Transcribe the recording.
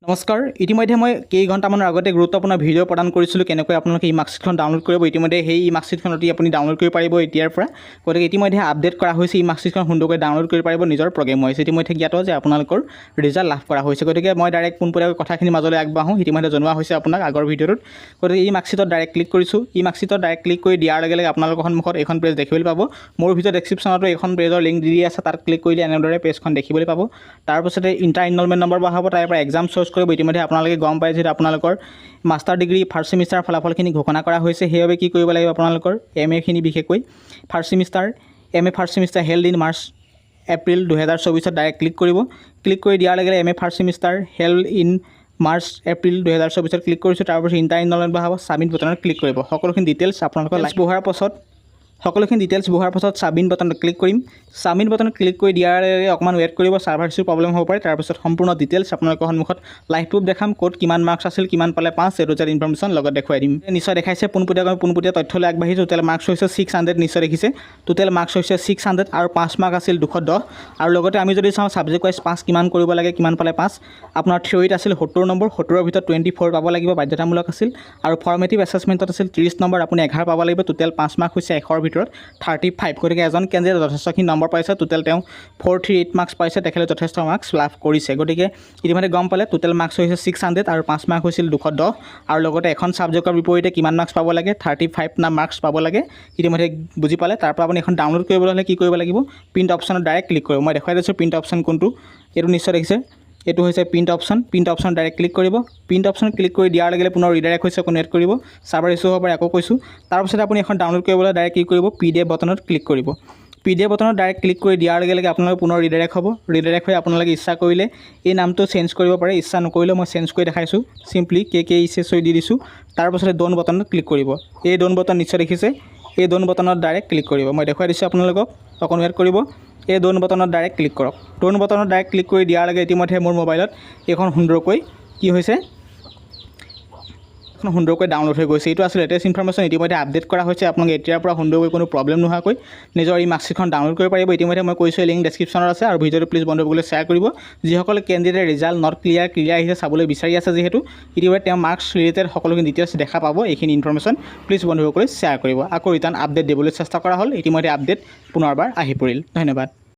নমস্কাৰ ইতিমধ্যে মই কেইঘণ্টামানৰ আগতে গুৰুত্বপূৰ্ণ ভিডিঅ' প্ৰদান কৰিছিলোঁ কেনেকৈ আপোনালোকে ই মাৰ্কশ্বিটখন ডাউনলোড কৰিব। ইতিমধ্যে সেই ই মাৰ্কশ্বিটখন অতি আপুনি ডাউনলোড কৰিব পাৰিব এতিয়াৰ পৰা। গতিকে ইতিমধ্যে আপডেট কৰা হৈছে ই মাৰ্কশ্বিটখন সুন্দৰকৈ ডাউনলোড কৰিব পাৰিব নিজৰ প্ৰগ্ৰেম ৱাইজ। ইতিমধ্যে জ্ঞাত যে আপোনালোকৰ ৰিজাল্ট লাভ কৰা হৈছে। গতিকে মই ডাইৰেক্ট পোনপটীয়াকৈ কথাখিনিৰ মাজলৈ আগবাঢ়োঁ। ইতিমধ্যে জনোৱা হৈছে আপোনাক আগৰ ভিডিঅ'টোত। গতিকে ই মাৰ্কশ্বিটত ডাইৰেক্ট ক্লিক কৰিছোঁ। ই মাৰ্কশ্বিটত ডাইৰেক্ট ক্লিক কৰি দিয়াৰ লগে লগে আপোনালোকৰ সন্মুখত এখন পেজ দেখিবলৈ পাব। মোৰ ভিডিঅ' ডেছক্ৰিপশ্যনতো এখন পেজৰ লিংক দি আছে, তাত ক্লিক কৰিলে এনেদৰে পেজখন দেখিবলৈ পাব। তাৰপিছতে ইণ্টাৰ ইনৰলমেণ্ট নম্বৰ বঢ়াব, তাৰ পৰা এক্সাম চইচ কৰিব। ইতিমধ্যে আপোনালোকে গম পাই যে আপোনালোকৰ মাষ্টাৰ ডিগ্ৰী ফাৰ্ষ্ট ছেমিষ্টাৰ ফলাফলখিনি ঘোষণা কৰা হৈছে। সেইবাবে কি কৰিব লাগিব আপোনালোকৰ MA খিনি বিশেষকৈ first semester MA first semester held in March April 2024 direct click কৰিব। ক্লিক কৰি দিয়াৰ লগে লগে MA first semester held in March April 2024 click কৰিছোঁ। তাৰপিছত ইণ্টাৰ ইনৰলমেণ্ট বঢ়াব, ছাবমিট বটনত ক্লিক কৰিব। সকলোখিনি ডিটেইলছ আপোনালোকৰ বঢ়াৰ পাছত ছাবমিট বটনত ক্লিক কৰিম। ছাবমিট বটনত ক্লিক কৰি দিয়াৰ লগে অকণমান ৱেইট কৰিব, ছাৰ্ভাৰ ইছ্যু প্ৰব্লেম হ'ব পাৰে। তাৰপিছত সম্পূৰ্ণ ডিটেইলছ আপোনালোকৰ সন্মুখত লাইভ প্ৰুফ দেখাম, ক'ত কিমান মাৰ্কছ আছিল, কিমান পালে পাছ, A to Z ইনফৰমেশ্যন লগত দেখুৱাই দিম। নিশ্চয় দেখাইছে পোনপটীয়া তথ্যলৈ আগবাঢ়িছোঁ। টোটেল মাৰ্কছ হৈছে 600, নিশ্চয় দেখিছে। টোটেল মাৰ্কছ হৈছে 600 আৰু 5 মাৰ্ক আছিল 210। আৰু লগতে আমি যদি চাওঁ ছাবজেক্ট ৱাইজ পাছ কিমান কৰিব লাগে, কিমান পালে পাছ, আপোনাৰ থিয়ৰীত আছিল 70 নম্বৰ, 70ৰ ভিতৰত 24 পাব লাগিব, বাধ্যতামূলক আছিল। আৰু ফৰ্মেটিভ এছেছমেণ্টত আছিল 30 নম্বৰ, আপুনি 11 পাব লাগিব। টোটেল 5 মাৰ্ক হৈছে 100ৰ ভিতৰত 35। গতিকে এজন কেণ্ডিডেট যথেষ্টখিনি নম্বৰ পাইছে। টোটেল তেওঁ 438 মাৰ্কছ পাইছে, তেখেতে যথেষ্ট মাৰ্কছ লাভ কৰিছে। গতিকে ইতিমধ্যে গম পালে টোটেল মাৰ্কছ হৈছে 600 আৰু 5 মাৰ্ক হৈছিল 210। আৰু লগতে এখন ছাবজেক্টৰ বিপৰীতে কিমান মাৰ্কছ পাব লাগে, 35 মাৰ্কছ পাব লাগে। ইতিমধ্যে বুজি পালে। তাৰ পৰা আপুনি এখন ডাউনলোড কৰিবলৈ হ'লে কি কৰিব লাগিব, প্ৰিণ্ট অপশ্যনত ডাইৰেক্ট ক্লিক কৰিব। মই দেখুৱাই দিছোঁ প্ৰিণ্ট অপশ্যন কোনটো, এইটো নিশ্চয় দেখিছে। এইটো হৈছে প্ৰিণ্ট অপশ্যন ডাইৰেক্ট ক্লিক কৰিব। প্ৰিণ্ট অপশ্যন ক্লিক কৰি দিয়াৰ লগে পুনৰ ৰিডাইৰেক্ট হৈছে, কনেক্ট কৰিব। ছাৰ্ভাৰ ইছ্যু হ'ব পাৰে, আকৌ কৈছোঁ। তাৰপিছত আপুনি এখন ডাউনলোড কৰিবলৈ ডাইৰেক্ট কি কৰিব, PDF বটনত ক্লিক কৰিব। PDF বটনত ডাইৰেক্ট ক্লিক কৰি দিয়াৰ লগে লগে আপোনালোকে পুনৰ ৰিডাইৰেক্ট হ'ব। ৰিডাইৰেক্ট হৈ আপোনালোকে ইচ্ছা কৰিলে এই নামটো চেঞ্জ কৰিব পাৰে, ইচ্ছা নকৰিলেও মই চেঞ্জ কৰি দেখাইছোঁ। চিম্পলি KKECH দি দিছোঁ। তাৰপাছতে ডন বটনত ক্লিক কৰিব। এই ডন বটন নিশ্চয় দেখিছে। এই ডন বটনত ডাইৰেক্ট ক্লিক কৰিব। মই দেখুৱাই দিছোঁ আপোনালোকক, অকণ ৱেইট কৰিব। এই ডন বটনত ডাইৰেক্ট ক্লিক কৰক। ডন বটনত ডাইৰেক্ট ক্লিক কৰি দিয়াৰ লগে ইতিমধ্যে মোৰ মোবাইলত এইখন সুন্দৰকৈ কি হৈছে, সুন্দৰকৈ ডাউনলোড হৈ গৈছে। এইটো আছিল লেটেষ্ট ইনফৰমেশ্যন, ইতিমধ্যে আপডেট কৰা হৈছে। আপোনালোকে এতিয়াৰ পৰা সুন্দৰকৈ কোনো প্ৰব্লেম নোহোৱাকৈ নিজৰ এই মাৰ্কশ্বিটখন ডাউনলোড কৰিব পাৰিব। ইতিমধ্যে মই কৈছোঁ, লিংক ডেছক্ৰিপশ্যনত আছে। আৰু ভিডিঅ'টো প্লিজ বন্ধুসকলে শ্বেয়াৰ কৰিব। যিসকলে কেণ্ডিডেট ৰিজাল্ট নট ক্লিয়াৰ আহিছে চাবলৈ বিচাৰি আছে, যিহেতু ইতিমধ্যে তেওঁ মাৰ্কছ ৰিলেটেড সকলোখিনি ডিটেইলছ দেখা পাব। এইখিনি ইনফৰমেশ্যন প্লিজ বন্ধুসকলে শ্বেয়াৰ কৰিব। আকৌ ৰিটাৰ্ণ আপডেট দিবলৈ চেষ্টা কৰা হ'ল। ইতিমধ্যে আপডেট পুনৰবাৰ আহি পৰিল। ধন্যবাদ।